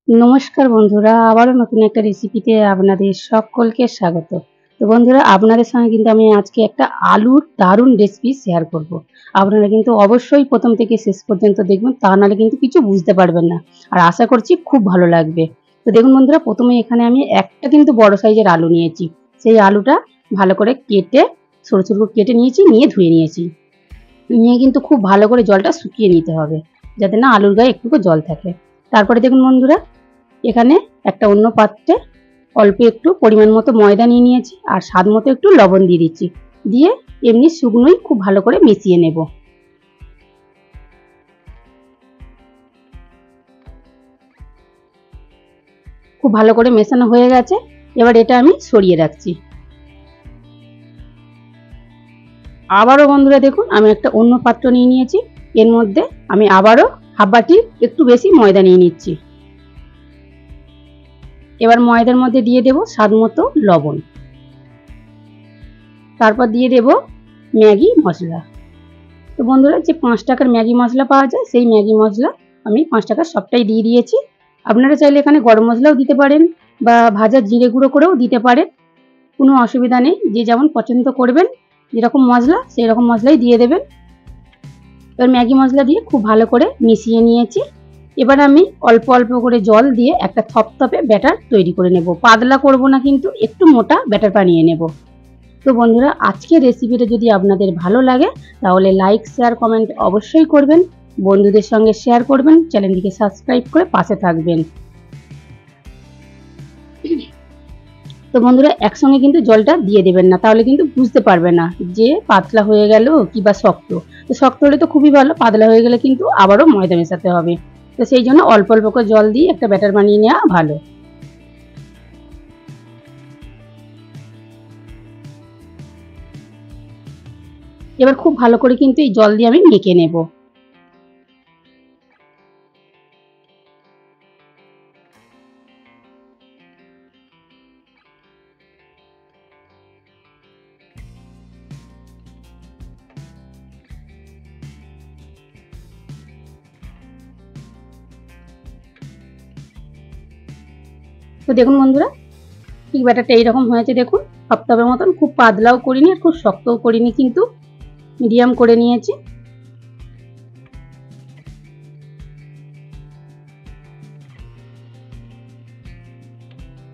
নমস্কার বন্ধুরা, আবারও নতুন একটা রেসিপিতে আপনাদের সকলকে স্বাগত। তো বন্ধুরা, আপনাদের সঙ্গে কিন্তু আমি আজকে একটা আলুর দারুণ রেসিপি শেয়ার করব। আপনারা কিন্তু অবশ্যই প্রথম থেকে শেষ পর্যন্ত দেখবেন, তা নাহলে কিন্তু কিছু বুঝতে পারবেন না। আর আশা করছি খুব ভালো লাগবে। তো দেখুন বন্ধুরা, প্রথমে এখানে আমি একটা কিন্তু বড় সাইজের আলু নিয়েছি। সেই আলুটা ভালো করে কেটে ছোট, ছোট করে কেটে নিয়েছি, নিয়ে ধুয়ে নিয়েছি। নিয়ে কিন্তু খুব ভালো করে জলটা শুকিয়ে নিতে হবে, যাতে না আলুর গায়ে একটুকু জল থাকে। তারপরে দেখুন বন্ধুরা, এখানে একটা অন্য পাত্রে অল্প একটু পরিমাণ মতো ময়দা নিয়ে নিয়েছি, আর স্বাদ মতো একটু লবণ দিয়ে দিচ্ছি। দিয়ে এমনি শুকনোই খুব ভালো করে মিশিয়ে নেব। খুব ভালো করে মেশানো হয়ে গেছে। এবার এটা আমি সরিয়ে রাখছি। আবারও বন্ধুরা দেখুন, আমি একটা অন্য পাত্র নিয়ে নিয়েছি। এর মধ্যে আমি আবারও হাফ বাটি একটু বেশি ময়দা নিয়ে নিচ্ছি। এবার ময়দার মধ্যে দিয়ে দেব স্বাদ মতো লবণ। তারপর দিয়ে দেব ম্যাগি মশলা। তো বন্ধুরা, যে 5 টাকার ম্যাগি মশলা পাওয়া যায়, সেই ম্যাগি মশলা আমি 5 টাকার সবটাই দিয়ে দিয়েছি। আপনারা চাইলে এখানে গরম মশলাও দিতে পারেন, বা ভাজা জিরে গুঁড়ো করেও দিতে পারেন। কোনো অসুবিধা নেই, যে যেমন পছন্দ করবেন, যেরকম মশলা সেই রকম মশলাই দিয়ে দেবেন। এবার ম্যাগি মশলা দিয়ে খুব ভালো করে মিশিয়ে নিয়েছি। এবার আমি অল্প অল্প করে জল দিয়ে একটা থপথপে ব্যাটার তৈরি করে নেব। পাতলা করব না, কিন্তু একটু মোটা ব্যাটার বানিয়ে নেব। তো বন্ধুরা, আজকের রেসিপিটা যদি আপনাদের ভালো লাগে, তাহলে লাইক, শেয়ার, কমেন্ট অবশ্যই করবেন। বন্ধুদের সঙ্গে শেয়ার করবেন, চ্যানেলটিকে সাবস্ক্রাইব করে পাশে থাকবেন। তো বন্ধুরা, একসঙ্গে কিন্তু জলটা দিয়ে দেবেন না, তাহলে কিন্তু বুঝতে পারবে না যে পাতলা হয়ে গেল কি বা শক্ত। তো শক্ত হলে তো খুবই ভালো, পাতলা হয়ে গেলে কিন্তু আবারও ময়দা মেশাতে হবে। তো সেই জন্য অল্প অল্প করে জল দিয়ে একটা ব্যাটার বানিয়ে নেওয়া ভালো। এবার খুব ভালো করে কিন্তু এই জল দিয়ে আমি মেখে নেব। তো দেখুন বন্ধুরা, ঠিক ব্যাটারটা এইরকম হয়েছে দেখুন, থপথপের মতন। খুব পাতলাও করিনি আর খুব শক্তও করিনি, কিন্তু মিডিয়াম করে নিয়েছি।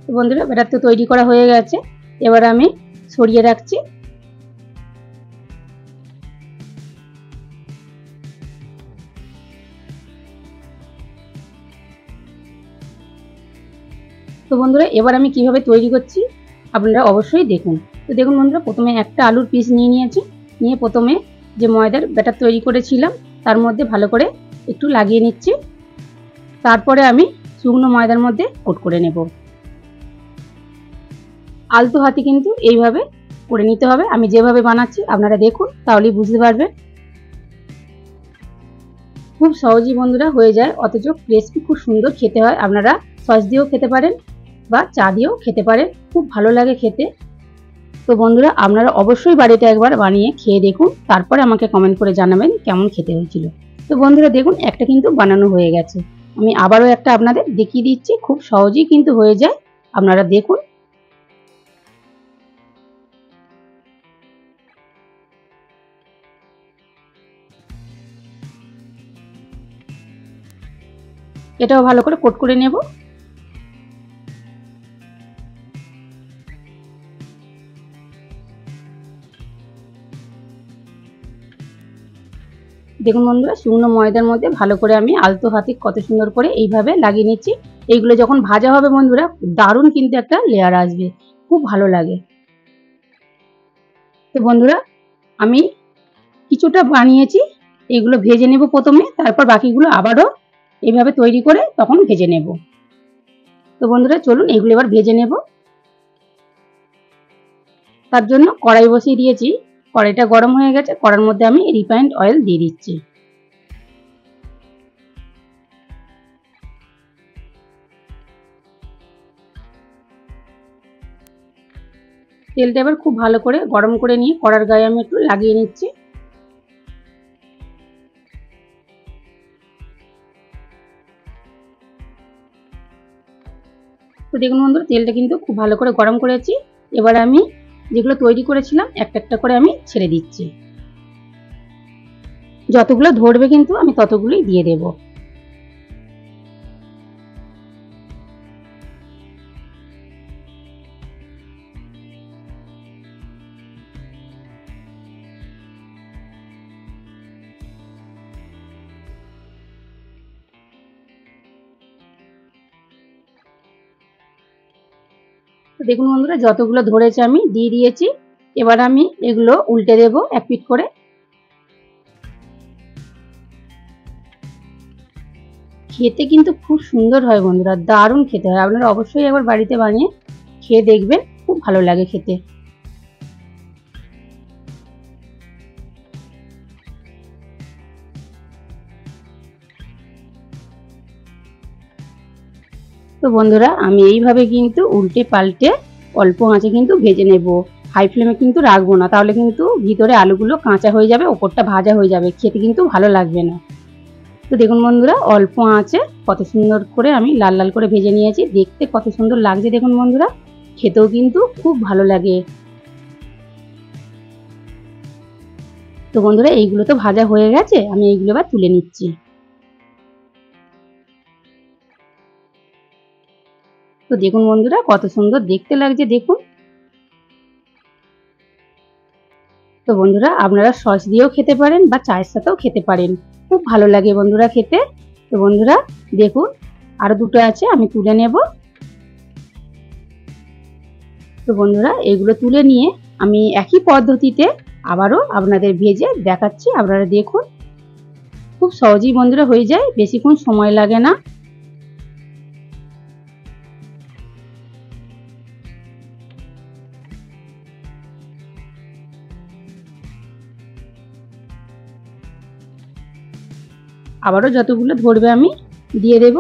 তো বন্ধুরা, ব্যাটার তো তৈরি করা হয়ে গেছে। এবার আমি সরিয়ে রাখছি। তো বন্ধুরা, এবার আমি কিভাবে তৈরি করছি আপনারা অবশ্যই দেখুন। তো দেখুন বন্ধুরা, প্রথমে একটা আলুর পিস নিয়ে নিয়েছি। নিয়ে প্রথমে যে ময়দার ব্যাটার তৈরি করেছিলাম, তার মধ্যে ভালো করে একটু লাগিয়ে নিচ্ছি। তারপরে আমি শুকনো ময়দার মধ্যে কোট করে নেব। আলতো হাতে কিন্তু এইভাবে করে নিতে হবে। আমি যেভাবে বানাচ্ছি আপনারা দেখুন, তাহলেই বুঝতে পারবেন। খুব সহজেই বন্ধুরা হয়ে যায়, অথচ ক্রিসপি খুব সুন্দর খেতে হয়। আপনারা সস দিয়েও খেতে পারেন, বা চা দিয়েও খেতে পারেন, খুব ভালো লাগে খেতে। তো বন্ধুরা, আপনারা অবশ্যই বাড়িতে একবার বানিয়ে খেয়ে দেখুন, তারপরে আমাকে কমেন্ট করে জানাবেন কেমন খেতে হয়েছিল। তো বন্ধুরা দেখুন, একটা কিন্তু বানানো হয়ে গেছে। আমি আবারও একটা আপনাদের দেখিয়ে দিচ্ছি, খুব সহজেই কিন্তু হয়ে যায়। আপনারা দেখুন। এটাও ভালো করে কোট করে নেব। দেখুন বন্ধুরা, শুকনো ময়দার মধ্যে ভালো করে আমি আলতো হাতে কত সুন্দর করে এইভাবে লাগিয়ে নিচ্ছি। এইগুলো যখন ভাজা হবে বন্ধুরা, দারুণ কিন্তু একটা লেয়ার আসবে, খুব ভালো লাগে। তো বন্ধুরা, আমি কিছুটা বানিয়েছি, এগুলো ভেজে নেব প্রথমে, তারপর বাকিগুলো আবারও এইভাবে তৈরি করে তখন ভেজে নেব। তো বন্ধুরা চলুন, এগুলো এবার ভেজে নেব। তার জন্য কড়াই বসিয়ে দিয়েছি। কড়াইটা গরম হয়ে গেছে, কড়ার মধ্যে আমি রিফাইন্ড অয়েল দিয়ে দিচ্ছি। তেলটা এবার খুব ভালো করে গরম করে নিয়ে কড়ার গায়ে আমি একটু লাগিয়ে নিচ্ছি। তো দেখুন বন্ধুরা তেলটা কিন্তু খুব ভালো করে গরম করেছি। এবার আমি যেগুলো তৈরি করেছিলাম একটা একটা করে আমি ছেড়ে দিচ্ছি। যতগুলো ধরবে কিন্তু আমি ততগুলোই দিয়ে দেব। তো দেখুন বন্ধুরা যতগুলো ধরেছে আমি দিয়ে দিয়েছি। এবার আমি এগুলো উল্টে দেব এক পিঠ করে। খেতে কিন্তু খুব সুন্দর হয় বন্ধুরা, দারুণ খেতে হয়। আপনারা অবশ্যই একবার বাড়িতে বানিয়ে খেয়ে দেখবেন, খুব ভালো লাগে খেতে। তো বন্ধুরা আমি এইভাবে কিন্তু উল্টে পাল্টে অল্প আঁচে কিন্তু ভেজে নেব। হাই ফ্লেমে কিন্তু রাখবো না, তাহলে কিন্তু ভিতরে আলুগুলো কাঁচা হয়ে যাবে, ওপরটা ভাজা হয়ে যাবে, খেতে কিন্তু ভালো লাগবে না। তো দেখুন বন্ধুরা অল্প আঁচে কত সুন্দর করে আমি লাল লাল করে ভেজে নিয়েছি। দেখতে কত সুন্দর লাগছে দেখুন বন্ধুরা, খেতেও কিন্তু খুব ভালো লাগে। তো বন্ধুরা এইগুলো তো ভাজা হয়ে গেছে, আমি এইগুলো এবার তুলে নিচ্ছি। তো দেখুন বন্ধুরা কত সুন্দর দেখতে লাগছে দেখুন। তো বন্ধুরা আপনারা সস দিয়েও খেতে পারেন বা চায়ের সাথেও খেতে পারেন, খুব ভালো লাগে বন্ধুরা খেতে। তো বন্ধুরা দেখুন আরো দুটো আছে, আমি তুলে নেব। তো বন্ধুরা এগুলো তুলে নিয়ে আমি একই পদ্ধতিতে আবারও আপনাদের ভেজে দেখাচ্ছি, আপনারা দেখুন। খুব সহজেই বন্ধুরা হয়ে যায়, বেশিক্ষণ সময় লাগে না। আবারও যতগুলো ধরবে আমি দিয়ে দেব।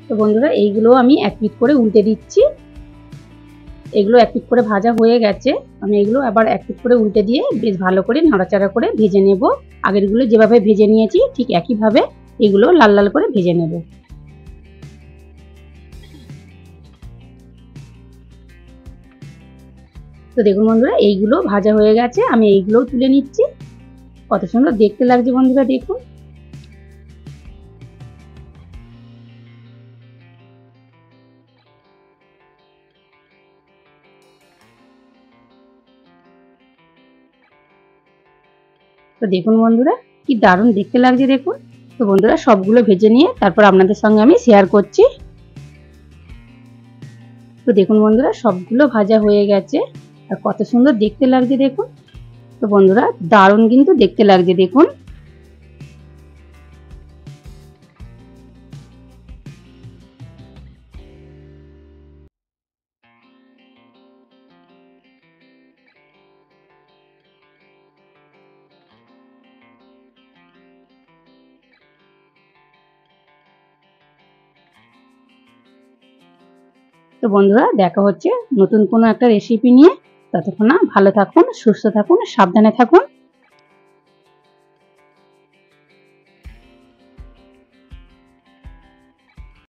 তো বন্ধুরা এইগুলো আমি এক পিঠ করে উল্টে দিচ্ছি। এগুলো এক পিঠ করে ভাজা হয়ে গেছে, আমি এগুলো আবার এক পিঠ করে উল্টে দিয়ে বেশ ভালো করে নাড়াচাড়া করে ভেজে নেব। আগেরগুলো যেভাবে ভেজে নিয়েছি ঠিক একইভাবে এগুলো লাল লাল করে ভেজে নেব। তো দেখুন বন্ধুরা এইগুলো ভাজা হয়ে গেছে, আমি এইগুলোও তুলে নিচ্ছি। কত সুন্দর দেখতে লাগছে বন্ধুরা দেখুন। তো দেখুন বন্ধুরা কি দারুণ দেখতে লাগছে দেখুন। তো বন্ধুরা সবগুলো ভেজে নিয়ে তারপর আপনাদের সঙ্গে আমি শেয়ার করছি। তো দেখুন বন্ধুরা সবগুলো ভাজা হয়ে গেছে, আর কত সুন্দর দেখতে লাগছে দেখুন। তো বন্ধুরা দারুণ কিন্তু দেখতে লাগছে দেখুন। তো বন্ধুরা দেখা হচ্ছে নতুন কোনো একটা রেসিপি নিয়ে। ততক্ষণ ভালো থাকুন, সুস্থ থাকুন, সাবধানে থাকুন।